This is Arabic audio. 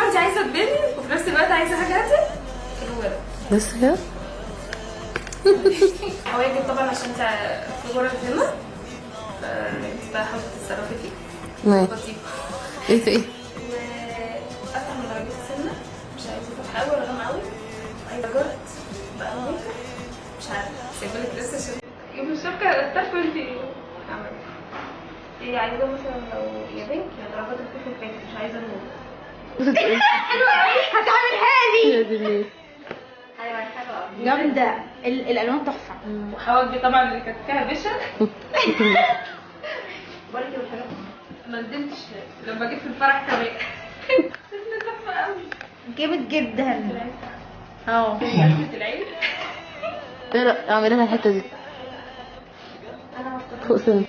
انت عايزه تبني وفي نفس الوقت عايزه حاجه هاديه هو ده. بس كده. هو يجب طبعا عشان انت في غرف هنا، فانت بقى حاولي تتصرفي فيه. ماشي. لطيف. ايه في ايه؟ وافتح من درجات السنه، مش عايزه فتح قوي ولا غامق قوي، عايزه جرد بقى ممكن، مش عارفه سيبلك لسه عشان يوم الشبكه اختار انت عملت ايه. عايزه مثلا لو يا بنك يا درجات الخفيف الفاتح، مش عايزه نور. حلوه قوي هتعملها لي. يا دي الناس. ايوه حلوه جامده، الالوان تحفه. وحواجبي طبعا اللي كانت فيها بشر. بركي والحاجات ما ندمتش لما جيت في الفرح كمان. اسمه تحفه قوي، جامد جدا. اه رسمه العين. ايه، لا اعملي لها الحته دي انا مبسوطه. فوق سن.